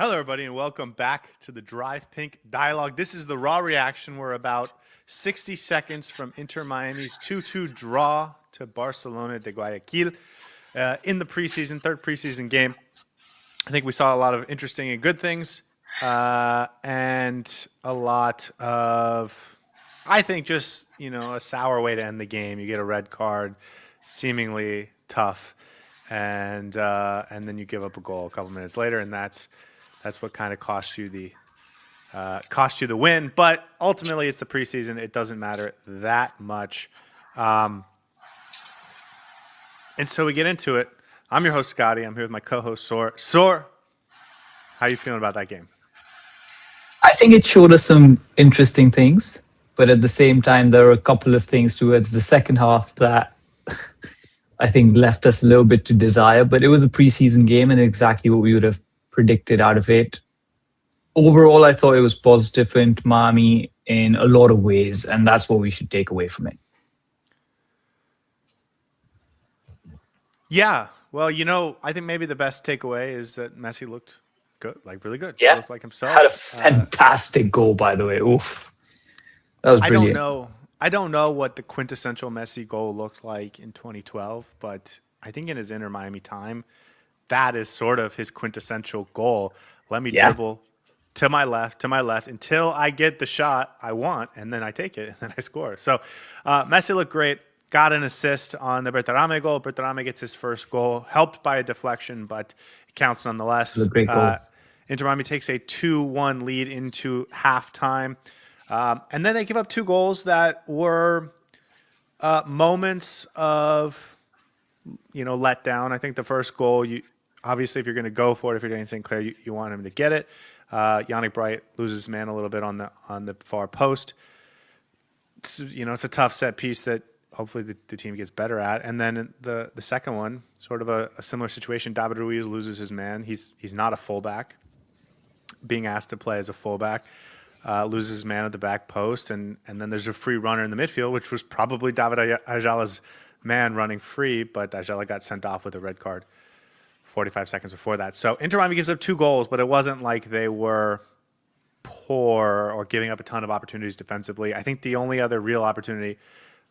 Hello, everybody, and welcome back to the Drive Pink Dialogue. This is the raw reaction. We're about 60 seconds from Inter Miami's 2-2 draw to Barcelona de Guayaquil in the preseason, third preseason game. I think we saw a lot of interesting and good things and a lot of, I think, just, a sour way to end the game. You get a red card, seemingly tough, and then you give up a goal a couple minutes later, and that's what kind of cost you the win. But ultimately, it's the preseason. It doesn't matter that much. And so we get into it. I'm your host, Scotty. I'm here with my co-host, Saur. Saur, how you feeling about that game? I think it showed us some interesting things, but at the same time, there are a couple of things towards the second half that I think left us a little bit to desire. But it was a preseason game and exactly what we would have predicted out of it. Overall, I thought it was positive for Inter Miami in a lot of ways, and that's what we should take away from it. Yeah. Well, I think maybe the best takeaway is that Messi looked good, like really good. Yeah. He looked like himself. Had a fantastic goal, by the way. Oof. That was brilliant. I don't know what the quintessential Messi goal looked like in 2012, but I think in his Inter Miami time, that is sort of his quintessential goal. Let me dribble to my left until I get the shot I want, and then I take it, and then I score. So Messi looked great, got an assist on the Berterame goal. Berterame gets his first goal, helped by a deflection, but it counts nonetheless. It was a great goal. Inter Miami takes a 2-1 lead into halftime. And then they give up two goals that were moments of, let down. I think the first goal, obviously, if you're going to go for it, if you're doing St. Clair, you want him to get it. Yannick Bright loses his man a little bit on the far post. It's a tough set piece that hopefully the team gets better at. And then the second one, sort of a similar situation. David Ruiz loses his man. He's not a fullback, being asked to play as a fullback. Loses his man at the back post, and then there's a free runner in the midfield, which was probably David Ayala's man running free, but Ayala got sent off with a red card 45 seconds before that. So Inter Miami gives up two goals, but it wasn't like they were poor or giving up a ton of opportunities defensively. I think the only other real opportunity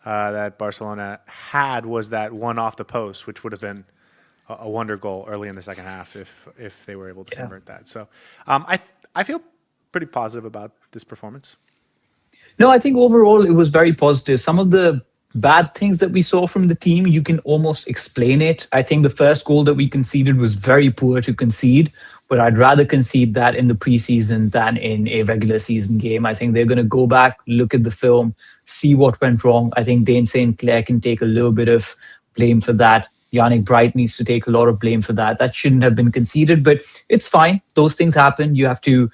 that Barcelona had was that one off the post, which would have been a wonder goal early in the second half if they were able to convert that. So I feel pretty positive about this performance. No, I think overall it was very positive. Some of the bad things that we saw from the team, you can almost explain it. I think the first goal that we conceded was very poor to concede, but I'd rather concede that in the preseason than in a regular season game. I think they're going to go back, look at the film, see what went wrong. I think Dane St. Clair can take a little bit of blame for that. Yannick Bright needs to take a lot of blame for that. That shouldn't have been conceded, but it's fine. Those things happen. You have to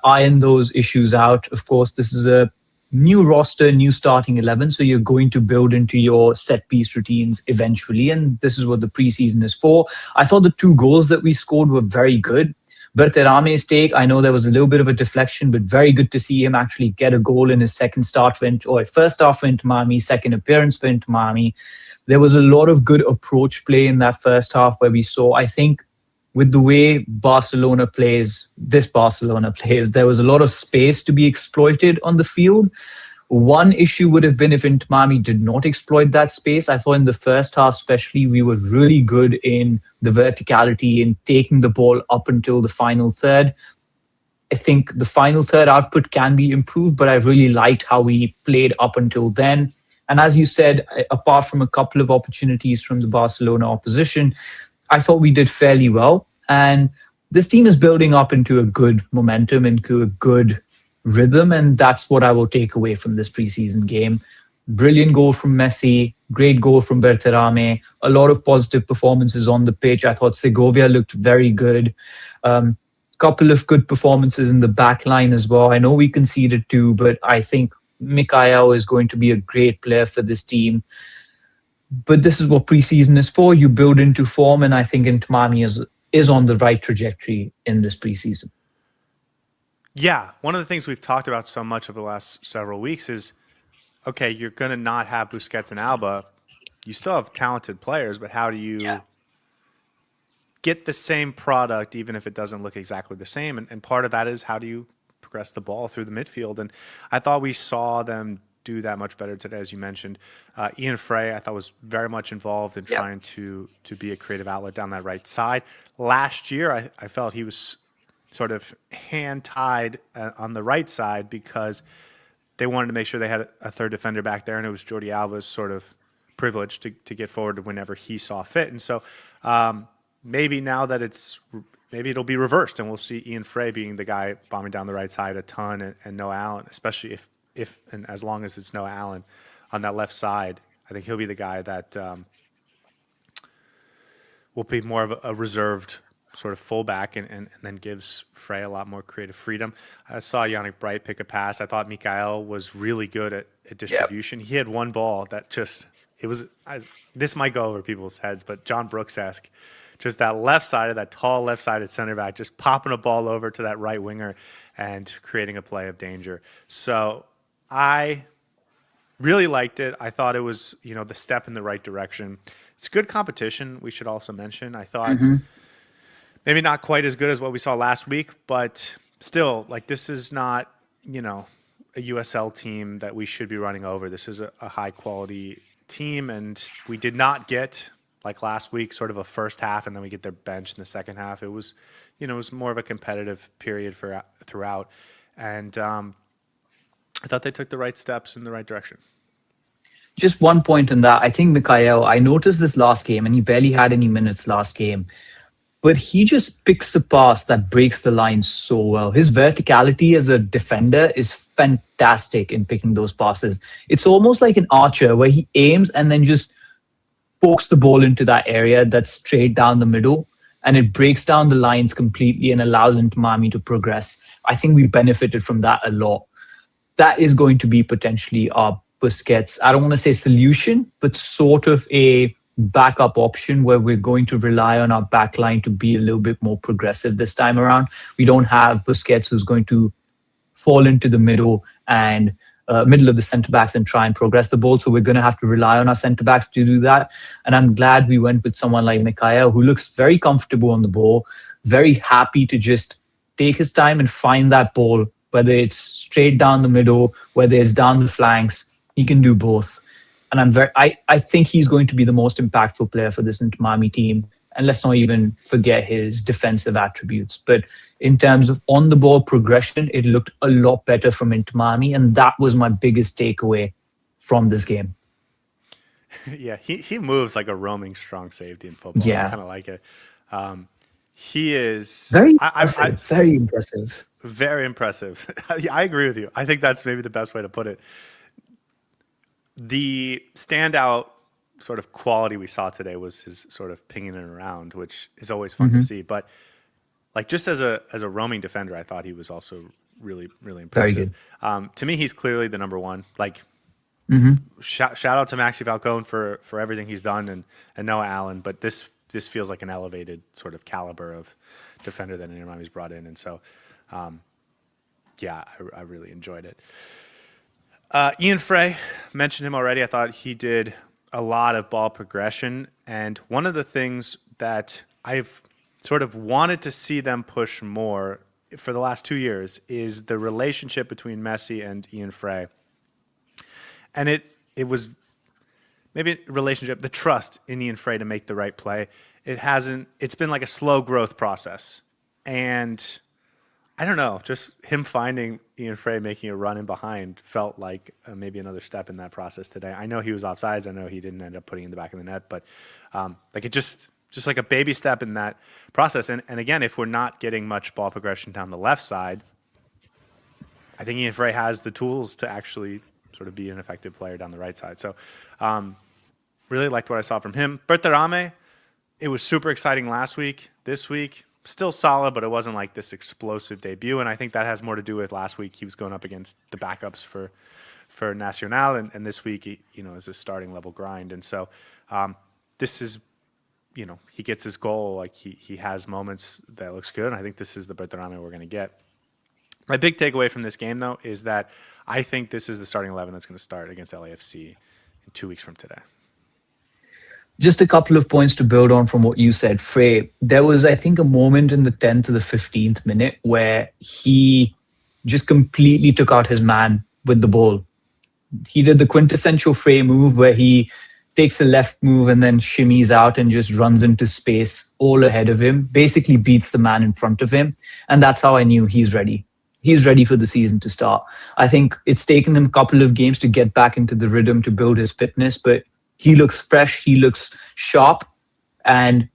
iron those issues out. Of course, this is a new roster, new starting 11, so you're going to build into your set-piece routines eventually, and this is what the preseason is for. I thought the two goals that we scored were very good. Berterame's take, I know there was a little bit of a deflection, but very good to see him actually get a goal in his first start for Inter Miami, second appearance for Inter Miami. There was a lot of good approach play in that first half where we saw, I think, with the way Barcelona plays, there was a lot of space to be exploited on the field. One issue would have been if Inter Miami did not exploit that space. I thought in the first half especially, we were really good in the verticality, in taking the ball up until the final third. I think the final third output can be improved, but I really liked how we played up until then. And as you said, apart from a couple of opportunities from the Barcelona opposition, I thought we did fairly well. And this team is building up into a good momentum, into a good rhythm. And that's what I will take away from this preseason game. Brilliant goal from Messi, great goal from Berterame, a lot of positive performances on the pitch. I thought Segovia looked very good. Couple of good performances in the back line as well. I know we conceded two, but I think Mikhail is going to be a great player for this team. But this is what preseason is for. You build into form, and I think Inter Miami is on the right trajectory in this preseason. Yeah, one of the things we've talked about so much over the last several weeks is, okay, you're going to not have Busquets and Alba. You still have talented players, but how do you get the same product, even if it doesn't look exactly the same. And part of that is how do you progress the ball through the midfield? And I thought we saw them do that much better today, as you mentioned. Ian Frey, I thought, was very much involved in trying to be a creative outlet down that right side. Last year, I felt he was sort of hand-tied on the right side because they wanted to make sure they had a third defender back there, and it was Jordi Alba's sort of privilege to get forward whenever he saw fit. And so maybe now that maybe it'll be reversed, and we'll see Ian Frey being the guy bombing down the right side a ton, and Noah Allen, especially if and as long as it's Noah Allen on that left side. I think he'll be the guy that will be more of a reserved sort of fullback and then gives Frey a lot more creative freedom. I saw Yannick Bright pick a pass. I thought Mikael was really good at distribution. He had one ball that this might go over people's heads, but John Brooks-esque. Just that left side of that tall left-sided center back, just popping a ball over to that right winger and creating a play of danger. So I really liked it. I thought it was, the step in the right direction. It's good competition, we should also mention. I thought maybe not quite as good as what we saw last week, but still, this is not, a USL team that we should be running over. This is a high-quality team, and we did not get, like last week, sort of a first half, and then we get their bench in the second half. It was, it was more of a competitive period throughout, and I thought they took the right steps in the right direction. Just one point on that. I think Mikael, I noticed this last game, and he barely had any minutes last game, but he just picks a pass that breaks the line so well. His verticality as a defender is fantastic in picking those passes. It's almost like an archer where he aims and then just pokes the ball into that area that's straight down the middle, and it breaks down the lines completely and allows Inter Miami to progress. I think we benefited from that a lot. That is going to be potentially our Busquets, I don't want to say solution, but sort of a backup option where we're going to rely on our back line to be a little bit more progressive this time around. We don't have Busquets who's going to fall into the middle and middle of the centre backs and try and progress the ball. So we're going to have to rely on our centre backs to do that. And I'm glad we went with someone like Mikael, who looks very comfortable on the ball, very happy to just take his time and find that ball, whether it's straight down the middle, whether it's down the flanks. He can do both. And I think he's going to be the most impactful player for this Inter Miami team. And let's not even forget his defensive attributes. But in terms of on-the-ball progression, it looked a lot better from Inter Miami. And that was my biggest takeaway from this game. Yeah, he moves like a roaming strong safety in football. Yeah. I kind of like it. He is... Very impressive. Very impressive. Very impressive. Yeah, I agree with you. I think that's maybe the best way to put it. The standout sort of quality we saw today was his sort of pinging it around, which is always fun to see. But just as a roaming defender, I thought he was also really, really impressive. To me, he's clearly the number one. Shout out to Maxi Falcone for everything he's done and Noah Allen. But this feels like an elevated sort of caliber of defender that Inter Miami's brought in. And so, I really enjoyed it. Ian Frey, mentioned him already. I thought he did a lot of ball progression. And one of the things that I've sort of wanted to see them push more for the last 2 years is the relationship between Messi and Ian Frey. And it was maybe a relationship, the trust in Ian Frey to make the right play. It's been like a slow growth process. And I don't know, just him finding Ian Frey making a run in behind felt like maybe another step in that process today. I know he was offsides. I know he didn't end up putting it in the back of the net, but it just like a baby step in that process. And again, if we're not getting much ball progression down the left side, I think Ian Frey has the tools to actually sort of be an effective player down the right side. So really liked what I saw from him. Berterame, it was super exciting last week. This week, still solid, but it wasn't like this explosive debut. And I think that has more to do with last week. He was going up against the backups for Nacional, and this week, is a starting level grind. And so this is, he gets his goal. Like he has moments that looks good. And I think this is the Berterame we're going to get. My big takeaway from this game, though, is that I think this is the starting 11 that's going to start against LAFC in 2 weeks from today. Just a couple of points to build on from what you said, Frey. There was, I think, a moment in the 10th to the 15th minute where he just completely took out his man with the ball. He did the quintessential Frey move where he takes a left move and then shimmies out and just runs into space all ahead of him, basically beats the man in front of him. And that's how I knew he's ready. He's ready for the season to start. I think it's taken him a couple of games to get back into the rhythm to build his fitness, but he looks fresh, he looks sharp, and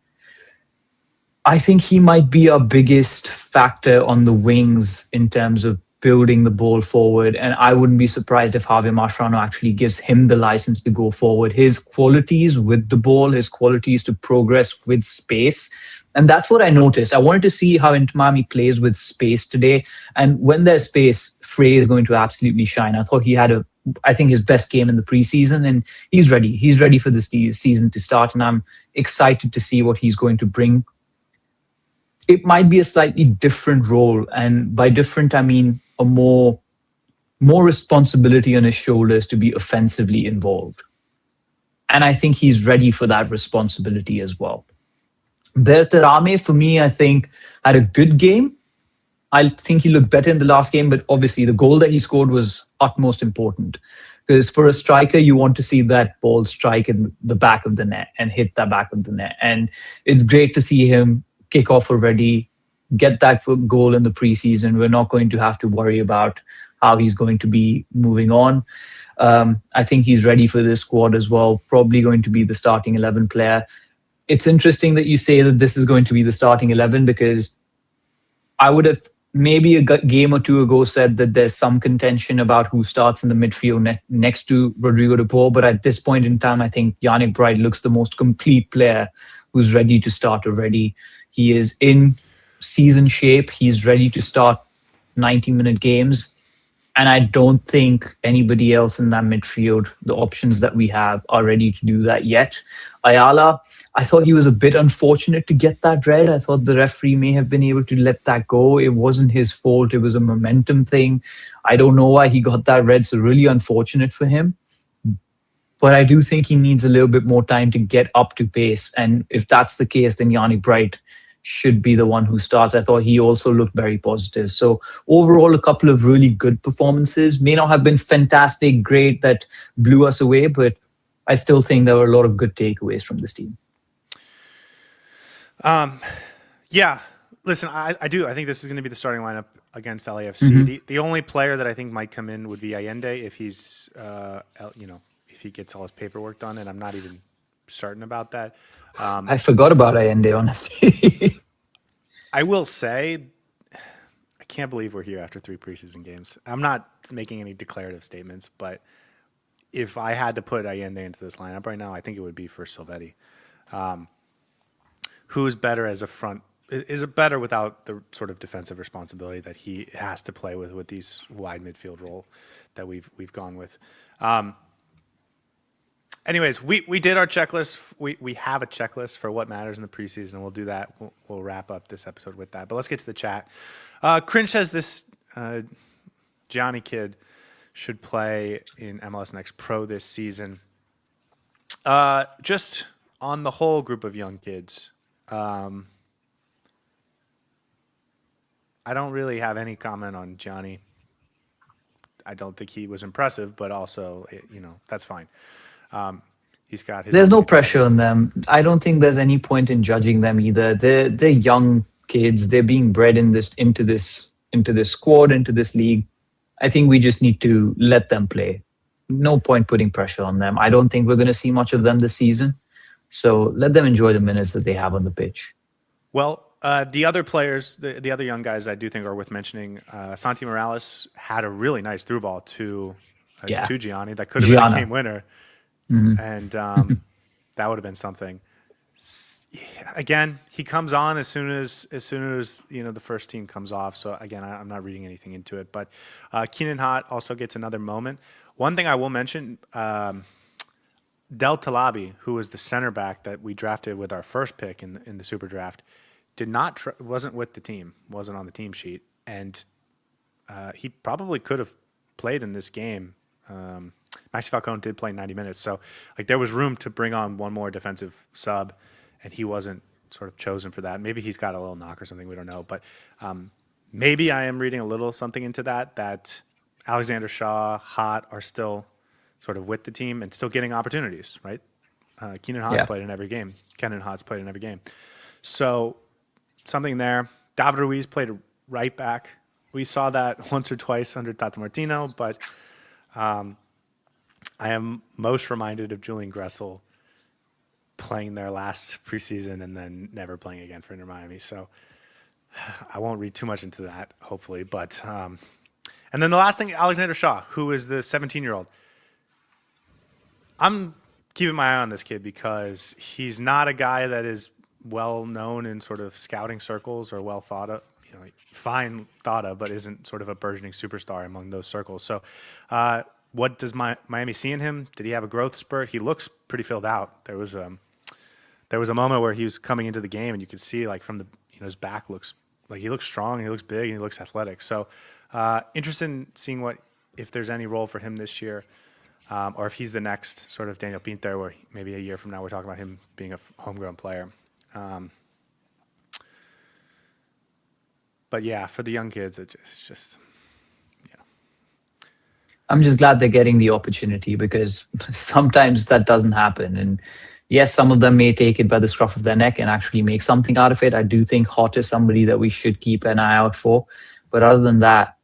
I think he might be our biggest factor on the wings in terms of building the ball forward. And I wouldn't be surprised if Javier Mascherano actually gives him the license to go forward. His qualities with the ball, his qualities to progress with space. And that's what I noticed. I wanted to see how Inter Miami plays with space today. And when there's space, Frey is going to absolutely shine. I thought he had I think his best game in the preseason, and he's ready. He's ready for this season to start. And I'm excited to see what he's going to bring. It might be a slightly different role. And by different, I mean a more responsibility on his shoulders to be offensively involved. And I think he's ready for that responsibility as well. Berterame, for me, I think, had a good game. I think he looked better in the last game, but obviously the goal that he scored was utmost important. Because for a striker, you want to see that ball strike in the back of the net and hit the back of the net. And it's great to see him kick off already, get that goal in the preseason. We're not going to have to worry about how he's going to be moving on. I think he's ready for this squad as well, probably going to be the starting 11 player. It's interesting that you say that this is going to be the starting 11 because I would have maybe a game or two ago said that there's some contention about who starts in the midfield next to Rodrigo de Paul. But at this point in time, I think Yannick Bright looks the most complete player who's ready to start already. He is in season shape. He's ready to start 90-minute games. And I don't think anybody else in that midfield, the options that we have, are ready to do that yet. Ayala, I thought he was a bit unfortunate to get that red. I thought the referee may have been able to let that go. It wasn't his fault. It was a momentum thing. I don't know why he got that red, so really unfortunate for him. But I do think he needs a little bit more time to get up to pace. And if that's the case, then Yannick Bright should be the one who starts. I thought he also looked very positive. So overall, a couple of really good performances. May not have been fantastic, great, that blew us away, but I still think there were a lot of good takeaways from this team. Yeah. Listen, I do. I think this is going to be the starting lineup against LAFC. Mm-hmm. The only player that I think might come in would be Allende if he's, if he gets all his paperwork done, and I'm not even certain about that. I forgot about Allende, honestly. I will say, I can't believe we're here after 3 preseason games. I'm not making any declarative statements, but if I had to put Allende into this lineup right now, I think it would be for Silvetti. Who's better as a front? Is it better without the sort of defensive responsibility that he has to play with these wide midfield role that we've gone with? Anyways, we did our checklist. We have a checklist for what matters in the preseason. We'll do that. We'll wrap up this episode with that. But let's get to the chat. Cringe says this Gianni kid should play in MLS Next Pro this season. Just on the whole group of young kids, I don't really have any comment on Gianni. I don't think he was impressive, but also, that's fine. He's got his. There's no pressure on them. I don't think there's any point in judging them either. They're young kids. They're being bred into this squad, into this league. I think we just need to let them play. No point putting pressure on them. I don't think we're going to see much of them this season. So let them enjoy the minutes that they have on the pitch. Well, the other players, the other young guys I do think are worth mentioning, Santi Morales had a really nice through ball to Gianni. That could have been a game winner. Mm-hmm. And that would have been something. Again, he comes on as soon as the first team comes off. So again, I'm not reading anything into it. But Keenan Hott also gets another moment. One thing I will mention, Del Talabi, who was the center back that we drafted with our first pick in the Super Draft, wasn't with the team, wasn't on the team sheet, and he probably could have played in this game. Maxi Falcone did play 90 minutes. So like there was room to bring on one more defensive sub, and he wasn't sort of chosen for that. Maybe he's got a little knock or something. We don't know. But maybe I am reading a little something into that Alexander Shaw, Hott are still sort of with the team and still getting opportunities, right? Keenan Haas played in every game. Kenan Haas played in every game. So something there. David Ruiz played right back. We saw that once or twice under Tata Martino, but I am most reminded of Julian Gressel playing their last preseason and then never playing again for Inter Miami. So I won't read too much into that, hopefully. But and then the last thing, Alexander Shaw, who is the 17-year-old. I'm keeping my eye on this kid because he's not a guy that is well known in sort of scouting circles or well thought of, fine thought of, but isn't sort of a burgeoning superstar among those circles. So what does Miami see in him? Did he have a growth spurt? He looks pretty filled out. There was a moment where he was coming into the game and you could see like from the, his back looks like he looks strong, he looks big, and he looks athletic. So interested in seeing if there's any role for him this year. Or if he's the next sort of Daniel Pinter, where maybe a year from now we're talking about him being a homegrown player. But yeah, for the young kids, it's just, I'm just glad they're getting the opportunity because sometimes that doesn't happen. And yes, some of them may take it by the scruff of their neck and actually make something out of it. I do think Hott is somebody that we should keep an eye out for. But other than that,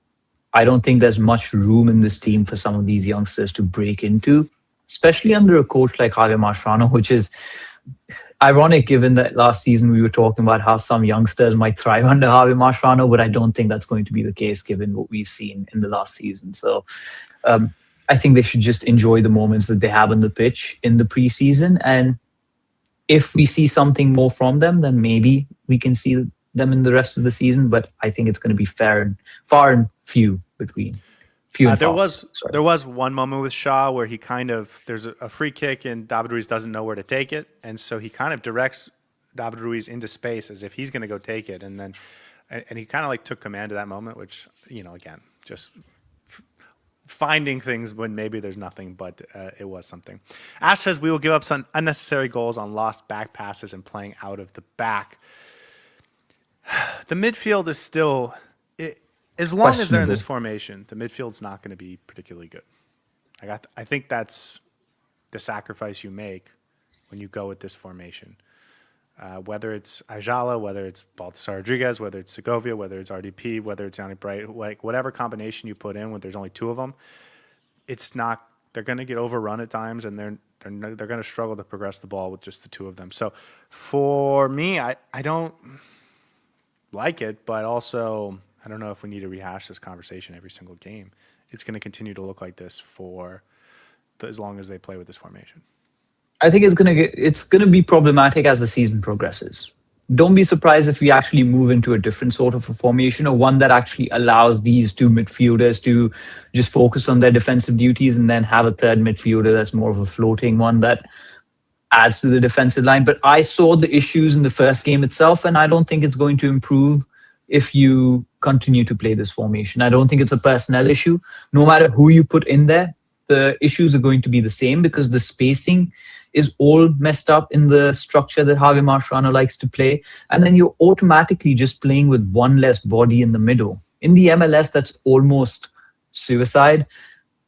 I don't think there's much room in this team for some of these youngsters to break into, especially under a coach like Javier Mascherano, which is ironic given that last season we were talking about how some youngsters might thrive under Javier Mascherano, but I don't think that's going to be the case given what we've seen in the last season. So I think they should just enjoy the moments that they have on the pitch in the preseason. And if we see something more from them, then maybe we can see them in the rest of the season. But I think it's going to be far and few between. There was one moment with Shaw where he there's a free kick and David Ruiz doesn't know where to take it. And so he kind of directs David Ruiz into space as if he's going to go take it. And he kind of like took command of that moment, which, again, just finding things when maybe there's nothing, but it was something. Ash says we will give up some unnecessary goals on lost back passes and playing out of the back. The midfield is still... As long as they're in this formation, the midfield's not going to be particularly good. I think that's the sacrifice you make when you go with this formation. Whether it's Ayala, whether it's Baltasar Rodriguez, whether it's Segovia, whether it's RDP, whether it's Yanni Bright, like whatever combination you put in when there's only two of them, it's not. They're going to get overrun at times, and they're going to struggle to progress the ball with just the two of them. So for me, I don't like it, but also I don't know if we need to rehash this conversation every single game. It's going to continue to look like this for as long as they play with this formation. I think it's going to be problematic as the season progresses. Don't be surprised if we actually move into a different sort of a formation, or one that actually allows these two midfielders to just focus on their defensive duties and then have a third midfielder that's more of a floating one that adds to the defensive line. But I saw the issues in the first game itself, and I don't think it's going to improve if you continue to play this formation. I don't think it's a personnel issue. No matter who you put in there, the issues are going to be the same because the spacing is all messed up in the structure that Javier Mascherano likes to play. And then you're automatically just playing with one less body in the middle. In the MLS, that's almost suicide.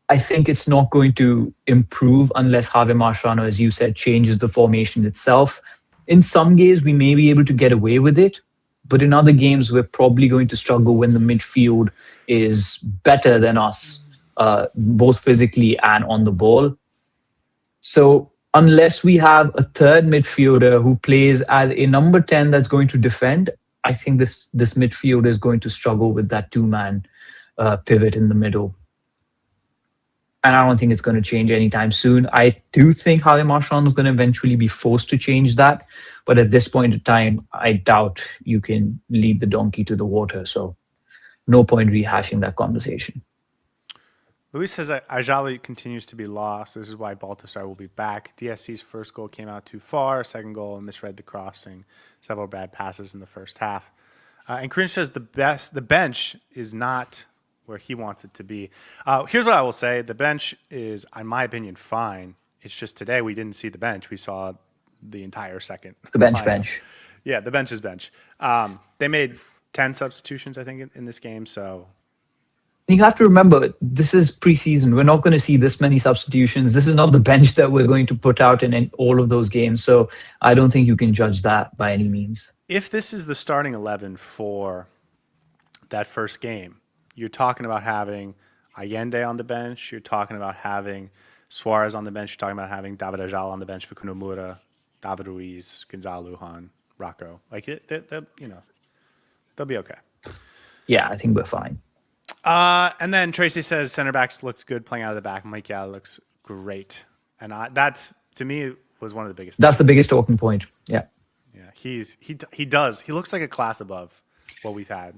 I think it's not going to improve unless Javier Mascherano, as you said, changes the formation itself. In some games, we may be able to get away with it, but in other games, we're probably going to struggle when the midfield is better than us, both physically and on the ball. So unless we have a third midfielder who plays as a number 10 that's going to defend, I think this midfield is going to struggle with that two-man pivot in the middle. And I don't think it's going to change anytime soon. I do think Javier Mascherano is going to eventually be forced to change that. But at this point in time, I doubt you can lead the donkey to the water. So no point rehashing that conversation. Luis says Ajali continues to be lost. This is why Baltasar will be back. DSC's first goal came out too far. Second goal misread the crossing. Several bad passes in the first half. And Corinne says the bench is not where he wants it to be. Here's what I will say: the bench is, in my opinion, fine. It's just today we didn't see the bench; we saw the entire second. The bench lineup. bench. Yeah, the bench is bench. They made 10 substitutions, I think, in this game. So You have to remember, this is preseason. We're not going to see this many substitutions. This is not the bench that we're going to put out in all of those games. So I don't think you can judge that by any means. if this is the starting 11 for that first game, you're talking about having Allende on the bench. You're talking about having Suarez on the bench. You're talking about having David Ajala on the bench for Kunomura, David Ruiz, Gonzalo Lujan, Rocco. Like, they'll be okay. Yeah, I think we're fine. And then Tracy says center backs looked good playing out of the back. Mike Yao looks great. And that's, to me, was one of the biggest. That's the biggest talking point. Yeah. Yeah, he does. He looks like a class above what we've had.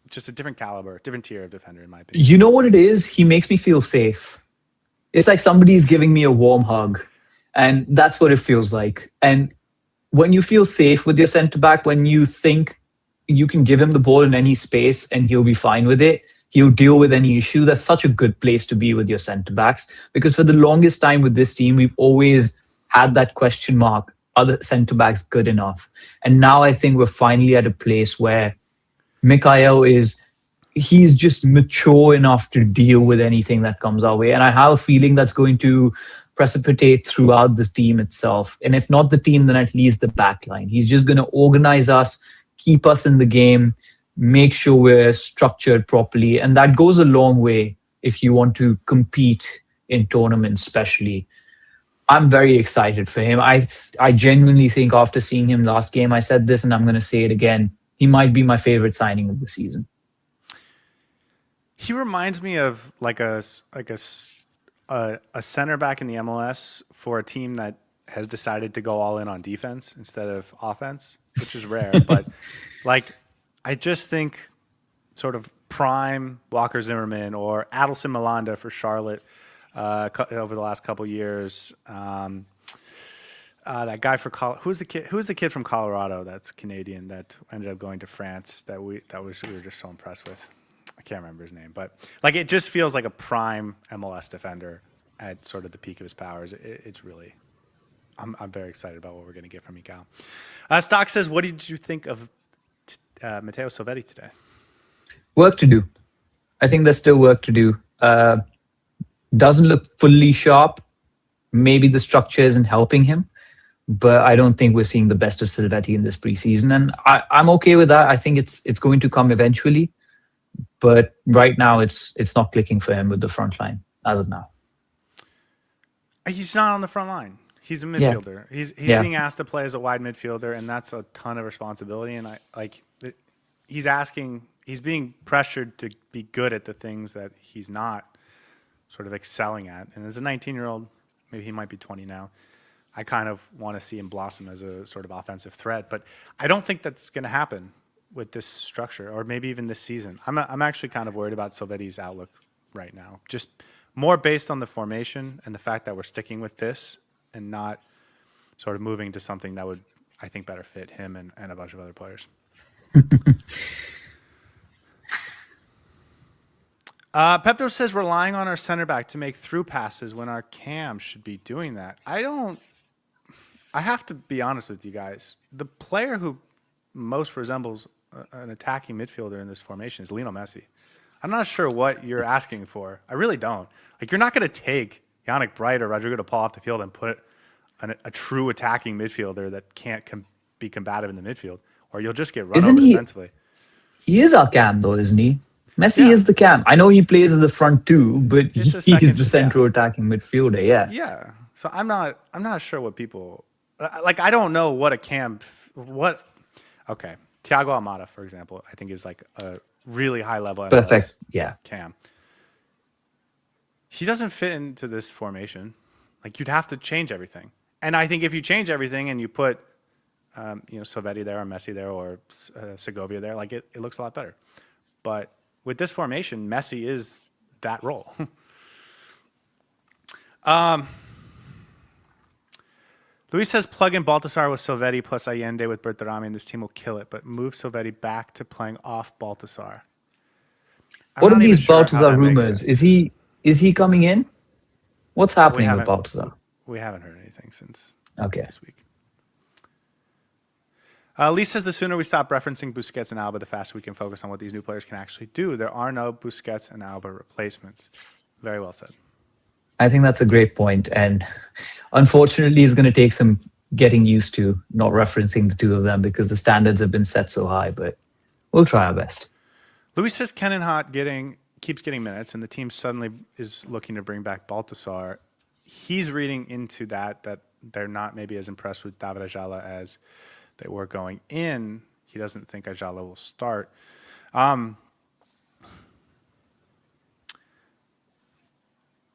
Just a different caliber, different tier of defender, in my opinion. You know what it is? He makes me feel safe. It's like somebody's giving me a warm hug. And that's what it feels like. And when you feel safe with your centre back, when you think you can give him the ball in any space and he'll be fine with it, he'll deal with any issue, that's such a good place to be with your centre backs. Because for the longest time with this team, we've always had that question mark: are the centre backs good enough? And now I think we're finally at a place where Mikhail he's just mature enough to deal with anything that comes our way. And I have a feeling that's going to precipitate throughout the team itself. And if not the team, then at least the back line. He's just going to organize us, keep us in the game, make sure we're structured properly. And that goes a long way if you want to compete in tournaments, especially. I'm very excited for him. I genuinely think after seeing him last game, I said this and I'm going to say it again, he might be my favorite signing of the season. He reminds me of like a center back in the MLS for a team that has decided to go all in on defense instead of offense, which is rare. But like, I just think sort of prime Walker Zimmerman or Adelson Malanda for Charlotte over the last couple years. That guy for who's the kid from Colorado that's Canadian that ended up going to France that we were just so impressed with. I can't remember his name, but like it just feels like a prime MLS defender at sort of the peak of his powers. It's really, I'm very excited about what we're going to get from Mikael. Stock says, what did you think of Matteo Salvetti today? Work to do. I think there's still work to do. Doesn't look fully sharp. Maybe the structure isn't helping him, but I don't think we're seeing the best of Salvetti in this preseason. And I'm okay with that. I think it's going to come eventually. But right now, it's not clicking for him with the front line as of now. He's not on the front line. He's a midfielder. Yeah. He's being asked to play as a wide midfielder, and that's a ton of responsibility. And he's being pressured to be good at the things that he's not sort of excelling at. And as a 19-year-old, maybe he might be 20 now, I kind of want to see him blossom as a sort of offensive threat. But I don't think that's going to happen with this structure, or maybe even this season. I'm actually kind of worried about Salvetti's outlook right now. Just more based on the formation and the fact that we're sticking with this and not sort of moving to something that would, I think, better fit him and a bunch of other players. Pepto says relying on our center back to make through passes when our cam should be doing that. I have to be honest with you guys. The player who most resembles an attacking midfielder in this formation is Lionel Messi. I'm not sure what you're asking for. I really don't. Like, you're not going to take Yannick Bright or Rodrigo de Paul off the field and put a true attacking midfielder that can't be combative in the midfield, or you'll just get run over defensively. He is our cam, though, isn't he? Messi is the cam. I know he plays at the front too, but he's the central attacking midfielder. Yeah. Yeah. So I'm not sure what people like. I don't know what a cam. What? Okay. Thiago Almada, for example, I think is like a really high level MLS perfect. Yeah. Cam. He doesn't fit into this formation. Like, you'd have to change everything. And I think if you change everything and you put, Salvetti there or Messi there or Segovia there, like it looks a lot better. But with this formation, Messi is that role. Luis says plug in Baltasar with Salvetti plus Allende with Bertarami and this team will kill it, but move Salvetti back to playing off Baltasar. I'm What are not even these sure how Baltazar that makes rumors? sense. Is he coming in? What's We happening with haven't Baltazar? we haven't heard anything since Okay. this week. Lee says the sooner we stop referencing Busquets and Alba, the faster we can focus on what these new players can actually do. There are no Busquets and Alba replacements. Very well said. I think that's a great point, and unfortunately, it's going to take some getting used to not referencing the two of them because the standards have been set so high. But we'll try our best. Louis says Kenan Hart keeps getting minutes, and the team suddenly is looking to bring back Baltasar. He's reading into that they're not maybe as impressed with David Ajala as they were going in. He doesn't think Ajala will start.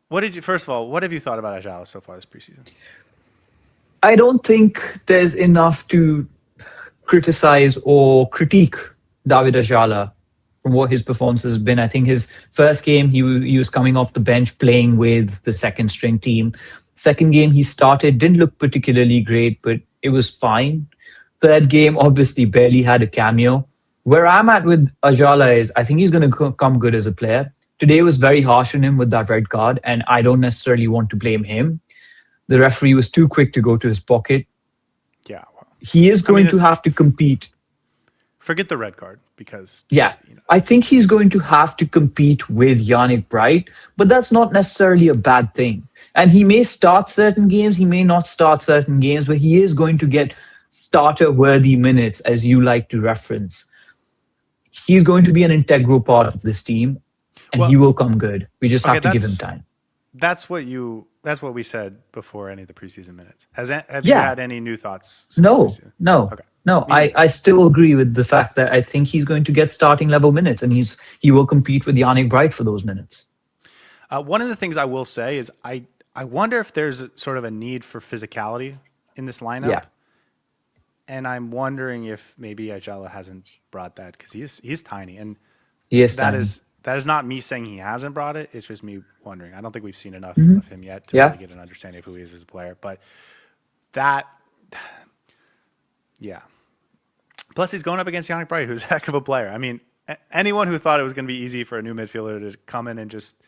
First of all, what have you thought about Ajala so far this preseason? I don't think there's enough to criticize or critique David Ajala from what his performance has been. I think his first game, he was coming off the bench playing with the second string team. Second game, he started, didn't look particularly great, but it was fine. Third game, obviously, barely had a cameo. Where I'm at with Ajala is I think he's going to come good as a player. Today was very harsh on him with that red card, and I don't necessarily want to blame him. The referee was too quick to go to his pocket. Yeah. Well, he is going to have to compete. Forget the red card because... Yeah. I think he's going to have to compete with Yannick Bright, but that's not necessarily a bad thing. And he may start certain games, he may not start certain games, but he is going to get starter-worthy minutes, as you like to reference. He's going to be an integral part of this team, and he will come good. We just have to give him time. That's what we said before any of the preseason minutes. Have you had any new thoughts? No. Okay. No, I still agree with the fact that I think he's going to get starting level minutes, and he will compete with Yannick Bright for those minutes. One of the things I will say is I wonder if there's sort of a need for physicality in this lineup. Yeah. And I'm wondering if maybe Ajala hasn't brought that because he's tiny, and that is not me saying he hasn't brought it. It's just me wondering. I don't think we've seen enough of him yet to really get an understanding of who he is as a player. But yeah. Plus, he's going up against Yannick Bright, who's a heck of a player. I mean, anyone who thought it was going to be easy for a new midfielder to come in and just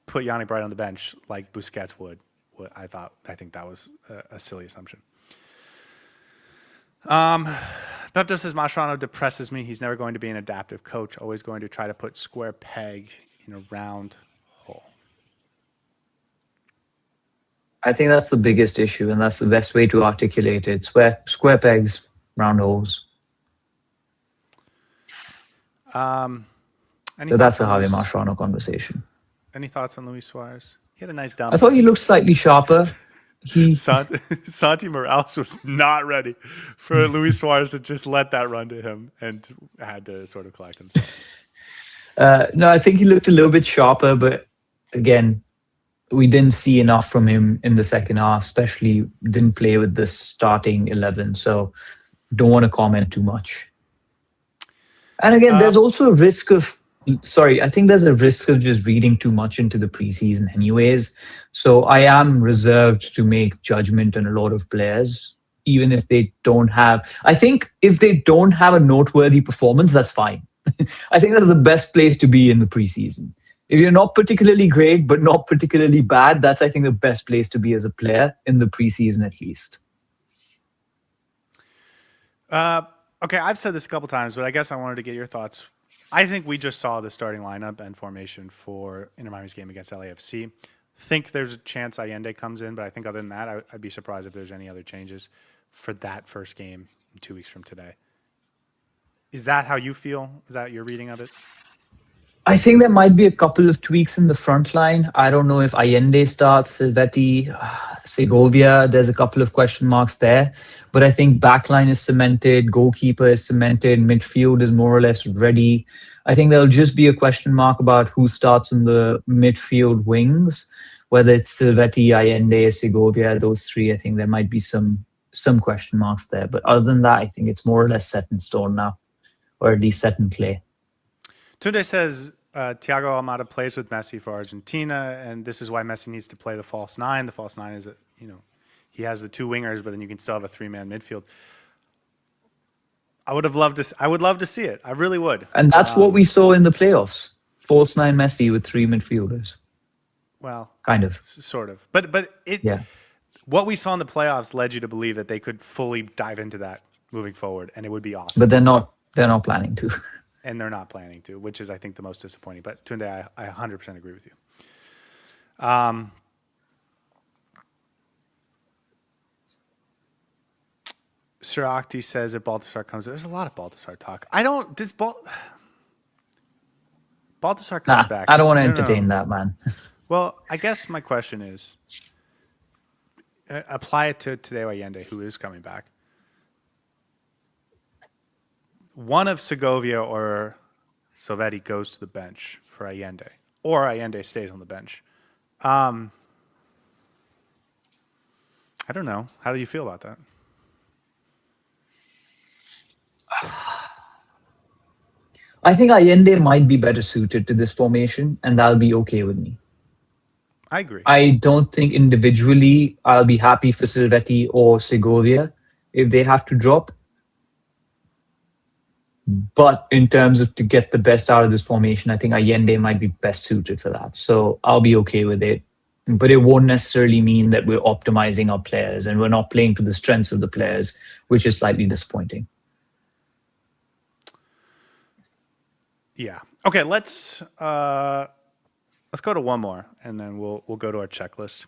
put Yannick Bright on the bench like Busquets would, I think that was a silly assumption. Pepto says Mascherano depresses me. He's never going to be an adaptive coach, always going to try to put square peg in a round hole. I think that's the biggest issue, and that's the best way to articulate it. Square pegs, round holes. So that's a Javier Mascherano conversation. Any thoughts on Luis Suarez? He had a nice down. I thought he looked slightly sharper. Santi Morales was not ready for Luis Suarez to just let that run to him and had to sort of collect himself. No, I think he looked a little bit sharper, but again, we didn't see enough from him in the second half, especially didn't play with the starting 11. So don't want to comment too much. And again, there's also a risk of, I think there's a risk of just reading too much into the preseason anyways. So I am reserved to make judgment on a lot of players, even if they don't have, I think if they don't have a noteworthy performance, that's fine. I think that's the best place to be in the preseason. If you're not particularly great, but not particularly bad, that's, I think, the best place to be as a player in the preseason, at least. Okay, I've said this a couple times, but I guess I wanted to get your thoughts. I think we just saw the starting lineup and formation for Inter Miami's game against LAFC. Think there's a chance Allende comes in, but I think other than that, I'd be surprised if there's any other changes for that first game 2 weeks from today. Is that how you feel? Is that your reading of it? I think there might be a couple of tweaks in the front line. I don't know if Allende starts, Silvetti, Segovia. There's a couple of question marks there. But I think backline is cemented, goalkeeper is cemented, midfield is more or less ready. I think there'll just be a question mark about who starts in the midfield wings, whether it's Silvetti, Allende, Segovia, those three. I think there might be some question marks there. But other than that, I think it's more or less set in stone now, or at least set in clay. Tunde says Thiago Almada plays with Messi for Argentina, and this is why Messi needs to play the false nine. The false nine is, he has the two wingers, but then you can still have a three-man midfield. I would love to see it. I really would. And that's what we saw in the playoffs. false nine Messi with 3 midfielders, Well, kind of. sort of. But Yeah, what we saw in the playoffs led you to believe that they could fully dive into that moving forward, and it would be awesome. but they're not. They're not planning to. And they're not planning to, which is, I think, the most disappointing. But Tunde, I 100% agree with you. Sir Octi says if Baltasar comes, there's a lot of Baltasar talk. I don't. Does Baltasar comes Nah, back? I don't want to No, entertain that, man. Well, I guess my question is, apply it to Tadeo Allende, who is coming back. One of Segovia or Sovetti goes to the bench for Allende, or Allende stays on the bench. I don't know. How do you feel about that? I think Allende might be better suited to this formation, and that'll be okay with me. I agree. I don't think individually I'll be happy for Silvetti or Segovia if they have to drop. But in terms of to get the best out of this formation, I think Allende might be best suited for that. So I'll be okay with it. But it won't necessarily mean that we're optimizing our players and we're not playing to the strengths of the players, which is slightly disappointing. Yeah. Okay. Let's go to one more, and then we'll go to our checklist.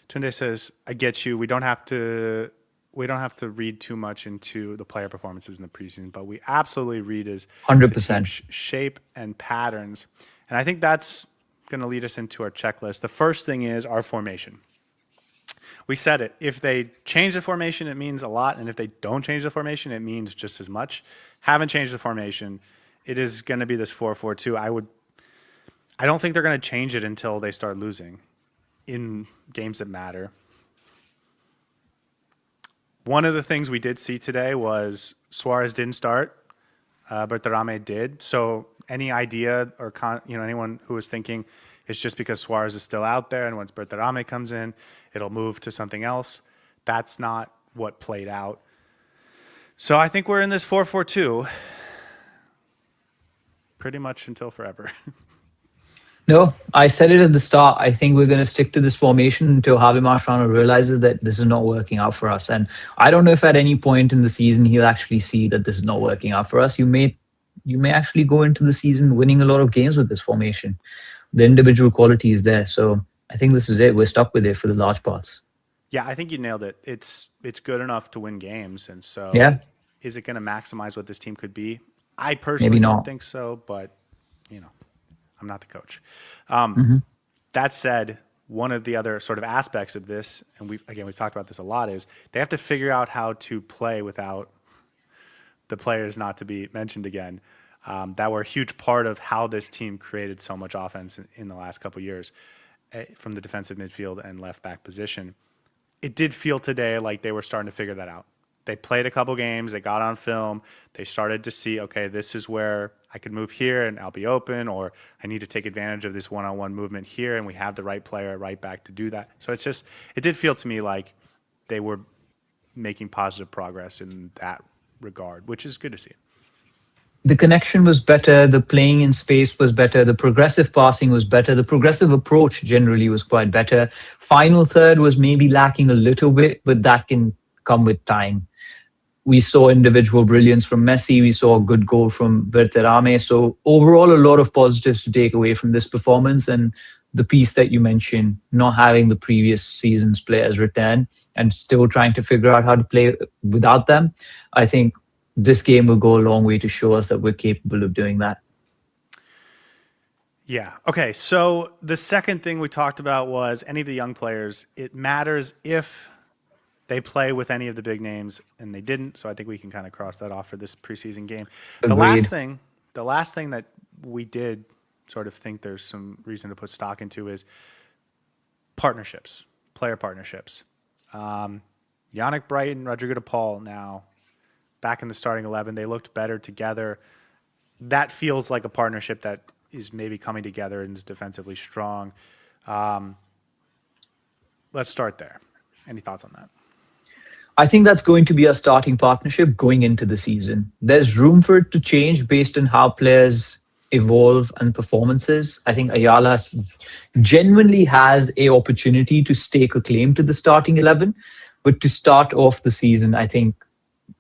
Tunde says, "I get you. We don't have to read too much into the player performances in the preseason, but we absolutely read as 100%. Shape and patterns." And I think that's going to lead us into our checklist. The first thing is our formation. We said it. If they change the formation, it means a lot, and if they don't change the formation, it means just as much. Haven't changed the formation. It is going to be this 4-4-2. I don't think they're going to change it until they start losing in games that matter. One of the things we did see today was Suarez didn't start, but Berterame did. So any idea or anyone who was thinking it's just because Suarez is still out there, and once Berterame comes in, it'll move to something else. That's not what played out. So I think we're in this 4-4-2 pretty much until forever. No, I said it at the start. I think we're going to stick to this formation until Javi Mascherano realizes that this is not working out for us. And I don't know if at any point in the season he'll actually see that this is not working out for us. You may actually go into the season winning a lot of games with this formation. The individual quality is there. So I think this is it. We're stuck with it for the large parts. Yeah, I think you nailed it. It's good enough to win games. And so Yeah. Is it going to maximize what this team could be? I personally don't think so, but I'm not the coach. That said, one of the other sort of aspects of this, and we've talked about this a lot, is they have to figure out how to play without the players not to be mentioned again, that were a huge part of how this team created so much offense in the last couple of years from the defensive midfield and left back position. It did feel today like they were starting to figure that out. They played a couple games, they got on film, they started to see, okay, this is where I could move here and I'll be open, or I need to take advantage of this one-on-one movement here, and we have the right player at right back to do that. So it did feel to me like they were making positive progress in that regard, which is good to see. The connection was better, the playing in space was better, the progressive passing was better, the progressive approach generally was quite better. Final third was maybe lacking a little bit, but that can come with time. We saw individual brilliance from Messi. We saw a good goal from Berterame. So overall, a lot of positives to take away from this performance. And the piece that you mentioned, not having the previous season's players return and still trying to figure out how to play without them, I think this game will go a long way to show us that we're capable of doing that. Yeah. Okay. So the second thing we talked about was any of the young players. It matters if they play with any of the big names, and they didn't. So I think we can kind of cross that off for this preseason game. The last thing that we did sort of think there's some reason to put stock into is partnerships, player partnerships. Yannick Brighton, Rodrigo de Paul now back in the starting 11. They looked better together. That feels like a partnership that is maybe coming together and is defensively strong. Let's start there. Any thoughts on that? I think that's going to be a starting partnership going into the season. There's room for it to change based on how players evolve and performances. I think Ayala genuinely has a opportunity to stake a claim to the starting 11. But to start off the season, I think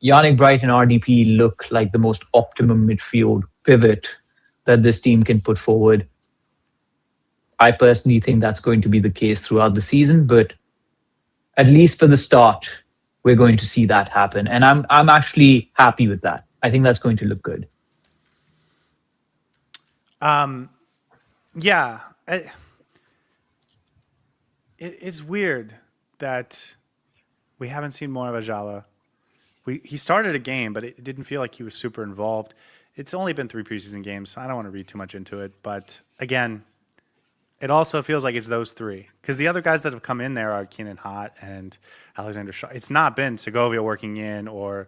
Yannick Bright and RDP look like the most optimum midfield pivot that this team can put forward. I personally think that's going to be the case throughout the season, but at least for the start, we're going to see that happen. And I'm actually happy with that. I think that's going to look good. Yeah. It's weird that we haven't seen more of Ajala. He started a game, but it didn't feel like he was super involved. It's only been 3 preseason games, so I don't want to read too much into it. But again, it also feels like it's those 3. Because the other guys that have come in there are Keenan Hott and Alexander Shaw. It's not been Segovia working in or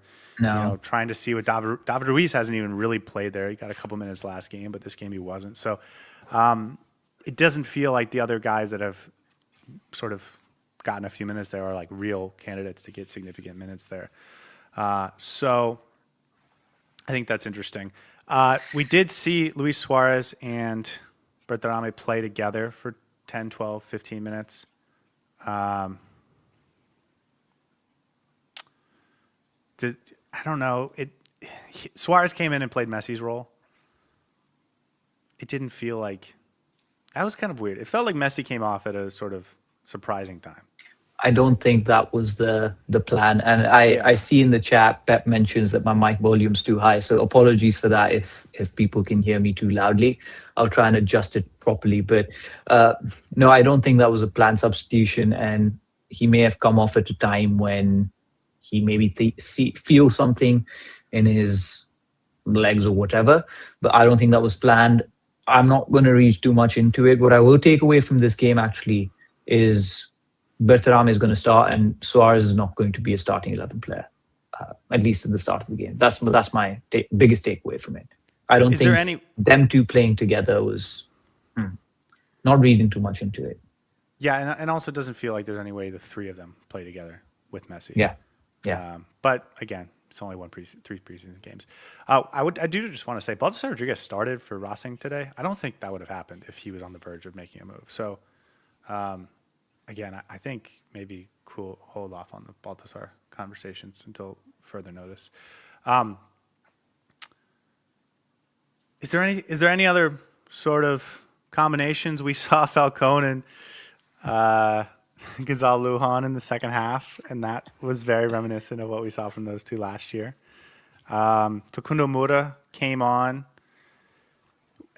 trying to see what David Ruiz hasn't even really played there. He got a couple minutes last game, but this game he wasn't. So it doesn't feel like the other guys that have sort of gotten a few minutes there are like real candidates to get significant minutes there. So I think that's interesting. We did see Luis Suarez and Bertarame play together for 10, 12, 15 minutes. I don't know. Suarez came in and played Messi's role. It didn't feel like... That was kind of weird. It felt like Messi came off at a sort of surprising time. I don't think that was the plan. And I see in the chat, Pep mentions that my mic volume's too high. So apologies for that if people can hear me too loudly. I'll try and adjust it properly. But no, I don't think that was a planned substitution. And he may have come off at a time when he maybe feel something in his legs or whatever. But I don't think that was planned. I'm not going to read too much into it. What I will take away from this game actually is Bertarame is going to start and Suarez is not going to be a starting 11 player, at least at the start of the game. That's my biggest takeaway from it. I don't think them two playing together was not reading too much into it. Yeah, and also it doesn't feel like there's any way the 3 of them play together with Messi. Yeah. But again, it's only 3 preseason games. I do just want to say Baltasar Rodriguez started for Racing today. I don't think that would have happened if he was on the verge of making a move. So, again, I think maybe hold off on the Baltasar conversations until further notice. Is there any other sort of combinations? We saw Falcone and Gonzalo Lujan in the second half, and that was very reminiscent of what we saw from those 2 last year. Facundo Moura came on.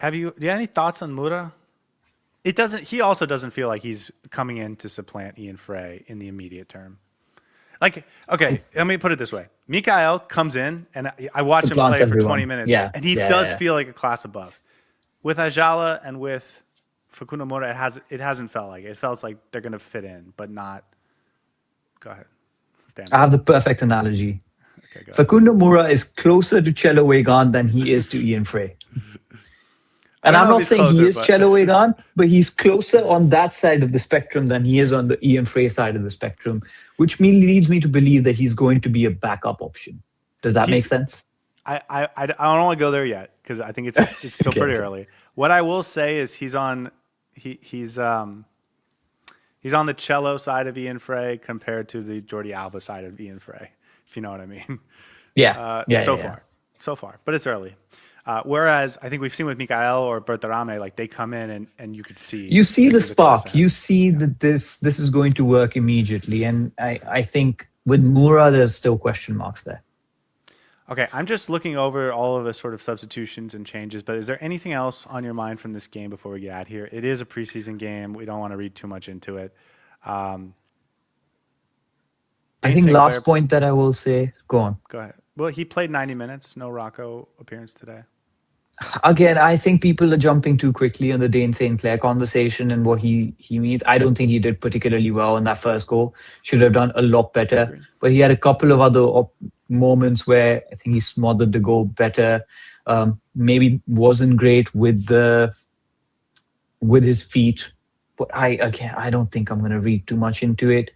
Do you have any thoughts on Moura? He also doesn't feel like he's coming in to supplant Ian Frey in the immediate term. Like, okay, let me put it this way. Mikael comes in, and I watch him play for 20 minutes, and he does feel like a class above. With Ajala and with Facundo Moura, it hasn't felt like it. It feels like they're going to fit in, but not. Go ahead. I have the perfect analogy. Okay, go ahead. Facundo Moura is closer to Chelo Wegan than he is to Ian Frey. And I'm not saying he is Chelo Wegan, but he's closer on that side of the spectrum than he is on the Ian Frey side of the spectrum, which leads me to believe that he's going to be a backup option. Does that make sense? I don't want to go there yet because I think it's still pretty early. What I will say is he's on the Cello side of Ian Frey compared to the Jordi Alba side of Ian Frey, if you know what I mean. So far, but it's early. Whereas I think we've seen with Mikael or Bertarame, like they come in and you could see. You see the spark. You see that this is going to work immediately. And I think with Moura, there's still question marks there. Okay, I'm just looking over all of the sort of substitutions and changes, but is there anything else on your mind from this game before we get out here? It is a preseason game. We don't want to read too much into it. I think last point that I will say, go on. Go ahead. Well, he played 90 minutes. No Rocco appearance today. Again, I think people are jumping too quickly on the Dane St. Clair conversation and what he means. I don't think he did particularly well in that first goal. Should have done a lot better. But he had a couple of other moments where I think he smothered the goal better. Maybe wasn't great with his feet. But I don't think I'm going to read too much into it.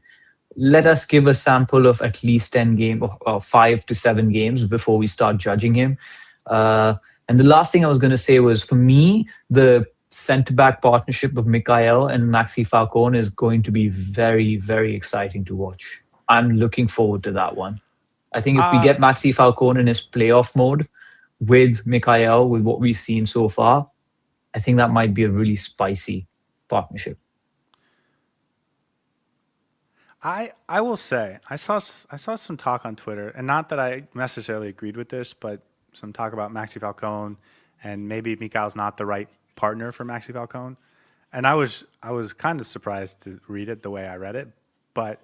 Let us give a sample of at least 10 games or 5 to 7 games before we start judging him. And the last thing I was going to say was, for me, the centre-back partnership of Mikael and Maxi Falcone is going to be very, very exciting to watch. I'm looking forward to that one. I think if we get Maxi Falcone in his playoff mode with Mikael, with what we've seen so far, I think that might be a really spicy partnership. I will say I saw some talk on Twitter, and not that I necessarily agreed with this, but some talk about Maxi Falcone and maybe Mikael's not the right partner for Maxi Falcone. And I was kind of surprised to read it the way I read it, but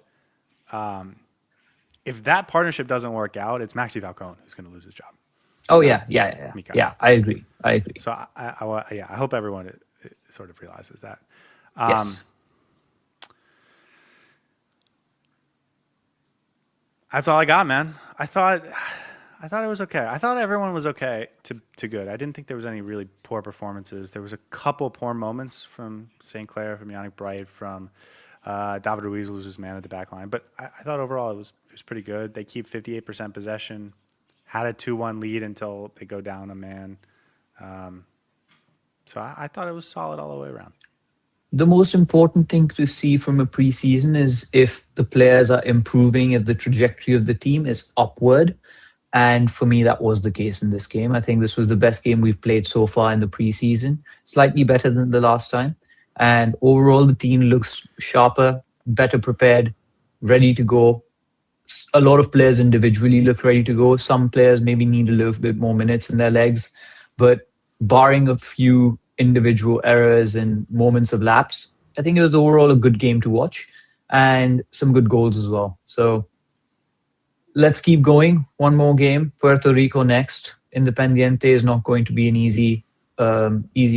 if that partnership doesn't work out, it's Maxi Falcone who's going to lose his job. Oh yeah. I agree. So I hope everyone sort of realizes that. Yes. That's all I got, man. I thought it was okay. I thought everyone was okay to good. I didn't think there was any really poor performances. There was a couple poor moments from St. Clair, from Yannick Bright, from David Ruiz loses man at the back line. But I thought overall it was pretty good. They keep 58% possession, had a 2-1 lead until they go down a man. So I thought it was solid all the way around. The most important thing to see from a preseason is if the players are improving, if the trajectory of the team is upward. And for me, that was the case in this game. I think this was the best game we've played so far in the preseason, slightly better than the last time. And overall, the team looks sharper, better prepared, ready to go. A lot of players individually look ready to go. Some players maybe need a little bit more minutes in their legs. But barring a few individual errors and moments of lapse, I think it was overall a good game to watch and some good goals as well. So let's keep going. One more game, Puerto Rico next. Independiente is not going to be an easy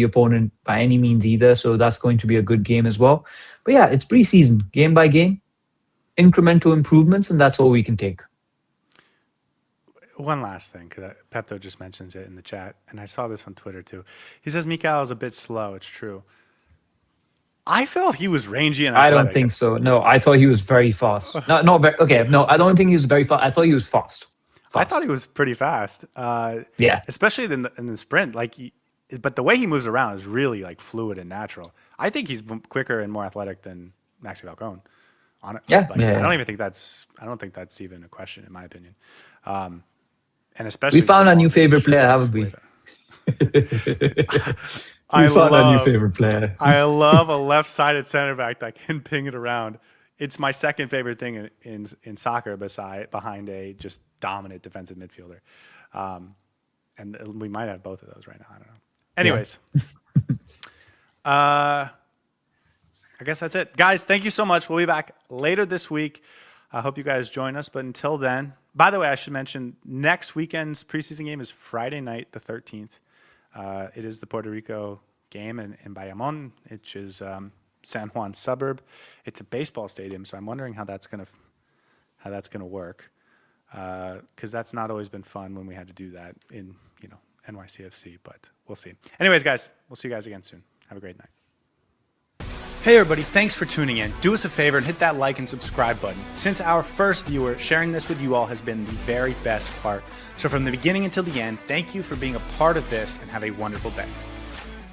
opponent by any means either. So that's going to be a good game as well. But yeah, it's preseason, game by game, incremental improvements, and that's all we can take. One last thing, because Pepto just mentions it in the chat, and I saw this on Twitter too. He says Mikael is a bit slow. It's true. I felt he was rangy and athletic. I don't think so. No, I thought he was very fast. Not very. Okay, no, I don't think he was very fast. I thought he was fast. I thought he was pretty fast. Yeah, especially in the sprint. But the way he moves around is really like fluid and natural. I think he's quicker and more athletic than Maxi Falcone. I don't think that's even a question, in my opinion. And especially we found our new favorite player, haven't we? I love a left-sided center back that can ping it around. It's my second favorite thing in soccer, behind a just dominant defensive midfielder. And we might have both of those right now. I don't know. Anyways, I guess that's it, guys. Thank you so much. We'll be back later this week. I hope you guys join us. But until then, by the way, I should mention next weekend's preseason game is Friday night, the 13th. It is the Puerto Rico game in Bayamon, which is San Juan suburb. It's a baseball stadium, so I'm wondering how that's gonna work, because that's not always been fun when we had to do that in NYCFC. But we'll see. Anyways, guys, we'll see you guys again soon. Have a great night. Hey everybody, thanks for tuning in. Do us a favor and hit that like and subscribe button. Since our first viewer, sharing this with you all has been the very best part. So from the beginning until the end, thank you for being a part of this and have a wonderful day.